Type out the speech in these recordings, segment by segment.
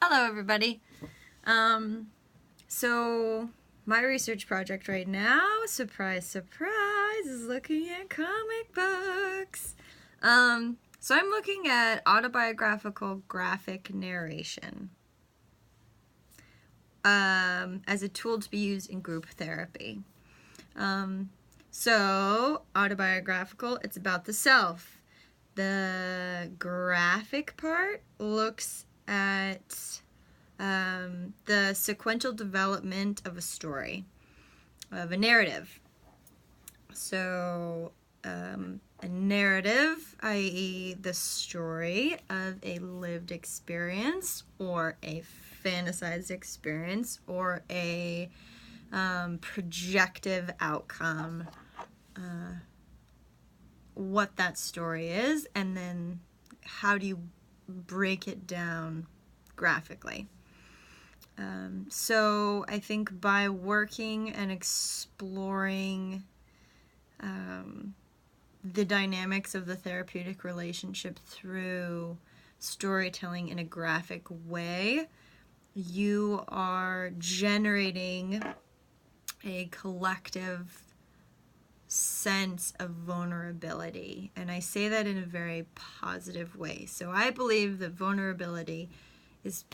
Hello, everybody. So my research project right now, surprise, surprise, is looking at comic books. So I'm looking at autobiographical graphic narration as a tool to be used in group therapy. So autobiographical, it's about the self. The graphic part looks at the sequential development of a story, of a narrative. So, a narrative, i.e., the story of a lived experience or a fantasized experience or a projective outcome, what that story is, and then how do you break it down graphically. So I think by working and exploring the dynamics of the therapeutic relationship through storytelling in a graphic way, you are generating a collective sense of vulnerability. And I say that in a very positive way. So I believe that vulnerability is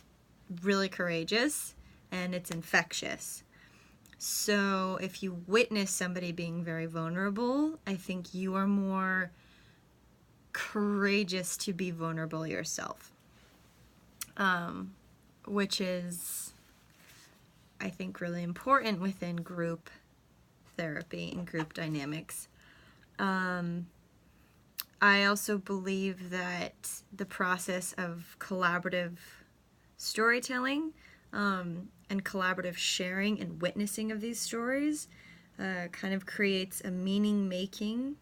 really courageous and it's infectious. So if you witness somebody being very vulnerable, I think you are more courageous to be vulnerable yourself, which is, I think, really important within group therapy and group dynamics. I also believe that the process of collaborative storytelling and collaborative sharing and witnessing of these stories kind of creates a meaning making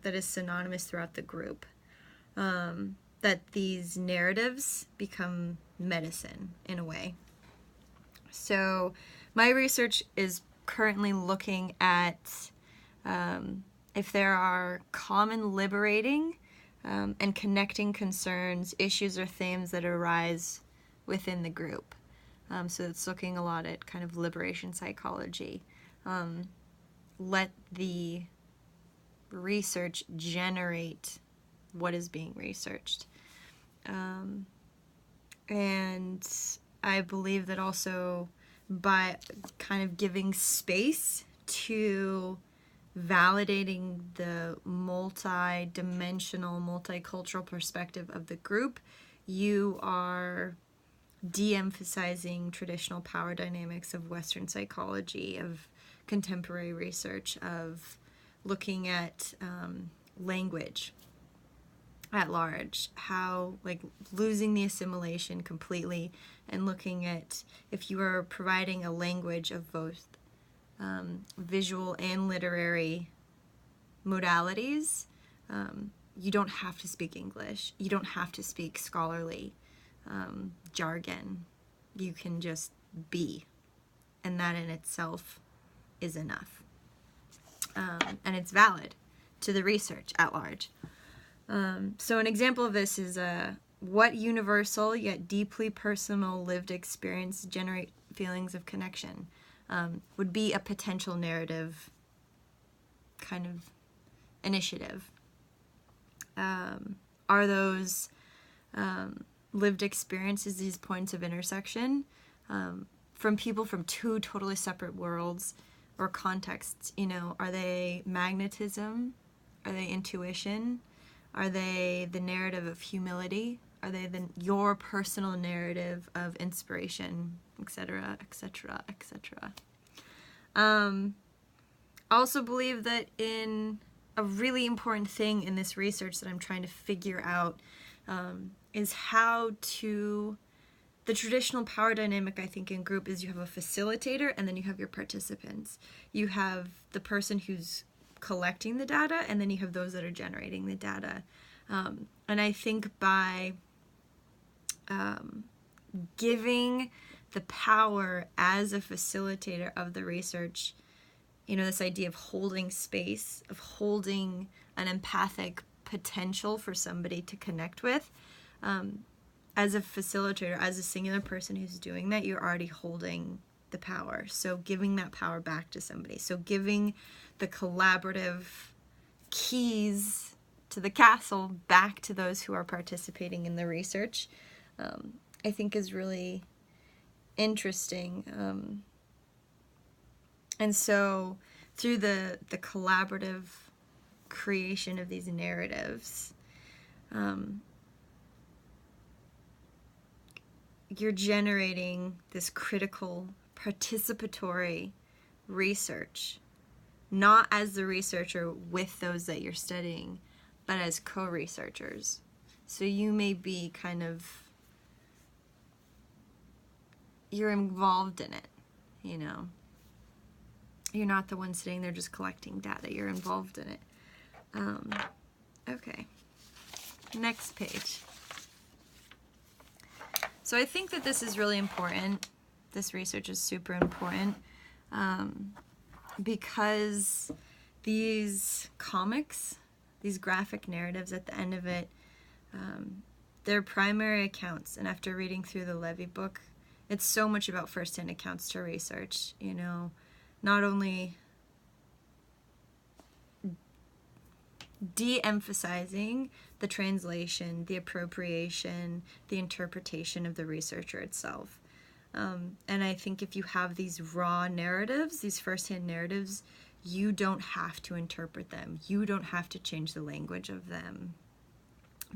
that is synonymous throughout the group. That these narratives become medicine in a way. So my research is currently looking at if there are common liberating and connecting concerns, issues, or themes that arise within the group. So it's looking a lot at kind of liberation psychology. Let the research generate what is being researched. And I believe that also by kind of giving space to validating the multi-dimensional, multicultural perspective of the group, you are de-emphasizing traditional power dynamics of Western psychology, of contemporary research, of looking at language at large, how like losing the assimilation completely and looking at if you are providing a language of both visual and literary modalities, you don't have to speak English. You don't have to speak scholarly jargon. You can just be, and that in itself is enough. And it's valid to the research at large. So an example of this is what universal yet deeply personal lived experience generate feelings of connection would be a potential narrative kind of initiative. Are those lived experiences, these points of intersection from people from two totally separate worlds or contexts? You know, are they magnetism? Are they intuition? Are they the narrative of humility? Are they your personal narrative of inspiration, etc., etc., etc.? I also believe that in a really important thing in this research that I'm trying to figure out is how to, the traditional power dynamic I think in group is you have a facilitator and then you have your participants. You have the person who's collecting the data and then you have those that are generating the data. And I think by giving the power as a facilitator of the research, you know, this idea of holding space, of holding an empathic potential for somebody to connect with, I as a facilitator, as a singular person who's doing that, you're already holding the power. So giving that power back to somebody. So giving the collaborative keys to the castle back to those who are participating in the research, I think is really interesting. And so through the collaborative creation of these narratives, you're generating this critical participatory research, not as the researcher with those that you're studying, but as co-researchers. So you may be you're involved in it, you know. You're not the one sitting there just collecting data, you're involved in it. Okay, next page. So I think that this is really important. This research is super important because these comics, these graphic narratives at the end of it, they're primary accounts. And after reading through the Levy book, it's so much about first-hand accounts to research, you know, not only de-emphasizing the translation, the appropriation, the interpretation of the researcher itself. And I think if you have these raw narratives, these first-hand narratives, you don't have to interpret them. You don't have to change the language of them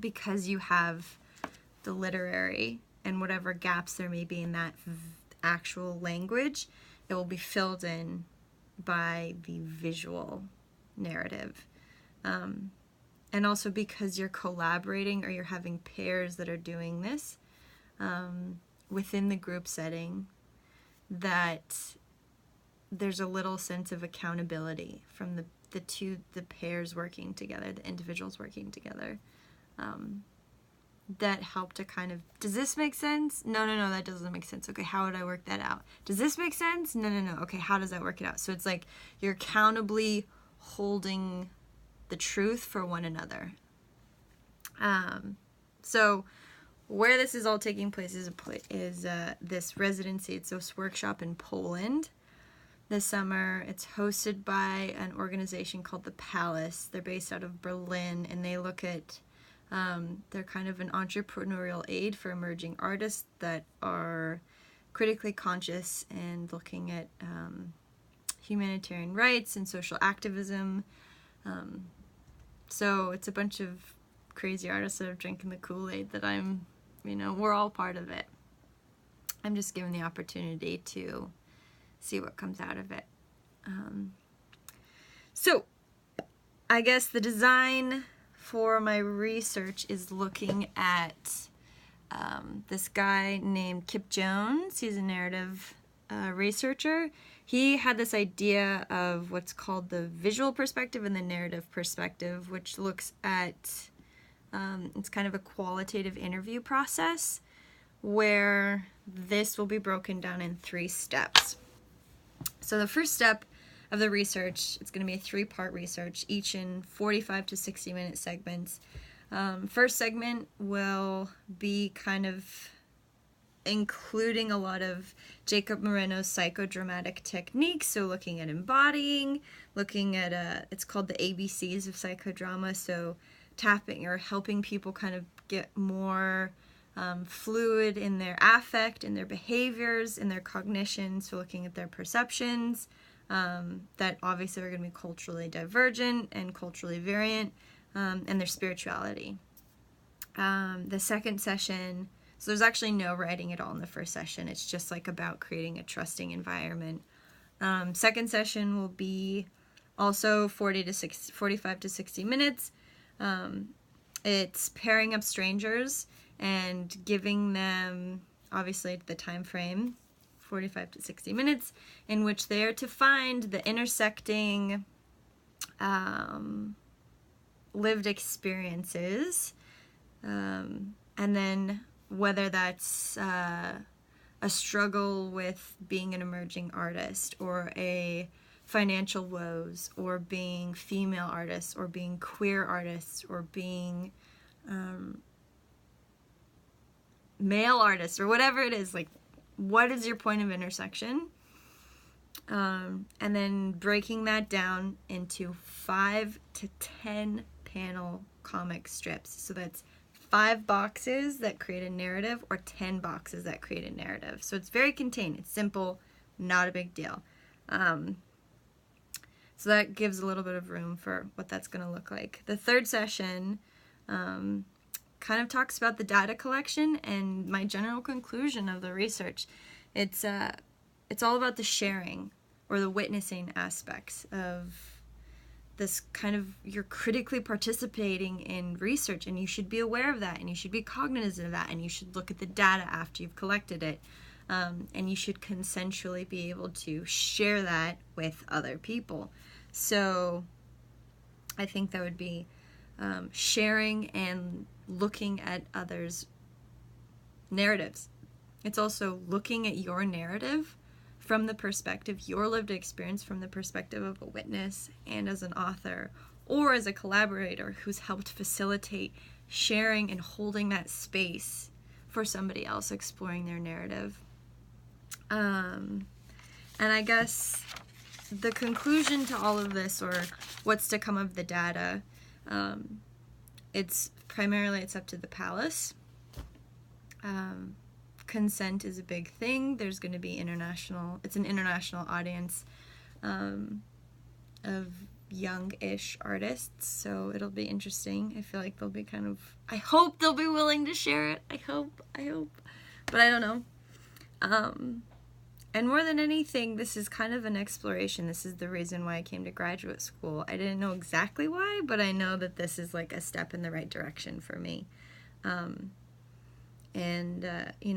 because you have the literary and whatever gaps there may be in that actual language, it will be filled in by the visual narrative. And also because you're collaborating or you're having pairs that are doing this within the group setting, that there's a little sense of accountability from the pairs working together, the individuals working together, that help to kind of, does this make sense? No, that doesn't make sense. Okay, how would I work that out? Does this make sense? No. Okay, how does that work it out? So it's like you're accountably holding the truth for one another. So where this is all taking place is this residency. It's this workshop in Poland this summer. It's hosted by an organization called The Palace. They're based out of Berlin, and they look at, they're kind of an entrepreneurial aid for emerging artists that are critically conscious and looking at humanitarian rights and social activism. So it's a bunch of crazy artists that are drinking the Kool-Aid that we're all part of it. I'm just given the opportunity to see what comes out of it. So I guess the design for my research is looking at this guy named Kip Jones. He's a narrative researcher. He had this idea of what's called the visual perspective and the narrative perspective, which looks at, it's kind of a qualitative interview process where this will be broken down in 3 steps. So the first step of the research, it's going to be a 3-part research, each in 45 to 60 minute segments. First segment will be kind of including a lot of Jacob Moreno's psychodramatic techniques, so looking at embodying, looking at, it's called the ABCs of psychodrama, so tapping or helping people kind of get more fluid in their affect, in their behaviors, in their cognition, so looking at their perceptions, that obviously are going to be culturally divergent and culturally variant, and their spirituality. The second session, so there's actually no writing at all in the first session. It's just like about creating a trusting environment. Second session will be also 45 to 60 minutes. It's pairing up strangers and giving them, obviously, the time frame, 45 to 60 minutes, in which they are to find the intersecting lived experiences, and then whether that's a struggle with being an emerging artist, or a financial woes, or being female artists, or being queer artists, or being male artists or whatever it is, like, what is your point of intersection? And then breaking that down into 5 to 10 panel comic strips. So that's 5 boxes that create a narrative or 10 boxes that create a narrative. So it's very contained. It's simple, not a big deal. So that gives a little bit of room for what that's going to look like. The third session kind of talks about the data collection and my general conclusion of the research. It's all about the sharing or the witnessing aspects of this kind of, you're critically participating in research, and you should be aware of that, and you should be cognizant of that, and you should look at the data after you've collected it, and you should consensually be able to share that with other people. So I think that would be sharing and looking at others' narratives. It's also looking at your narrative from the perspective, your lived experience from the perspective of a witness and as an author or as a collaborator who's helped facilitate sharing and holding that space for somebody else exploring their narrative. And I guess the conclusion to all of this, or what's to come of the data, it's up to the palace. Consent is a big thing. There's going to be it's an international audience of young-ish artists, so it'll be interesting. I feel like they'll be I hope they'll be willing to share it. I hope, but I don't know. And more than anything, this is kind of an exploration. This is the reason why I came to graduate school. I didn't know exactly why, but I know that this is like a step in the right direction for me.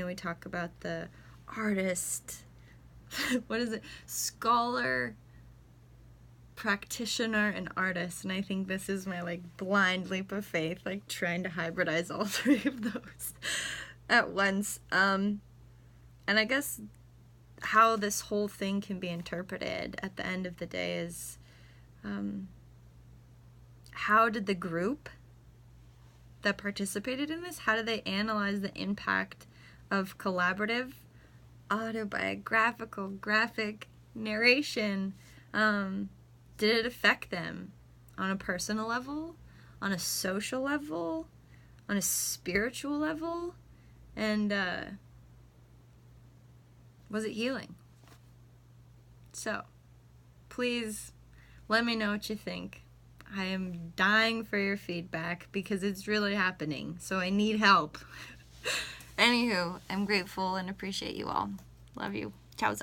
We talk about the artist, what is it? Scholar, practitioner, and artist. And I think this is my blind leap of faith, trying to hybridize all 3 of those at once. And I guess how this whole thing can be interpreted at the end of the day is, how did the group that participated in this, how do they analyze the impact of collaborative, autobiographical, graphic narration? Did it affect them on a personal level, on a social level, on a spiritual level? And was it healing? So, please let me know what you think. I am dying for your feedback because it's really happening, so I need help. Anywho, I'm grateful and appreciate you all. Love you. Ciao.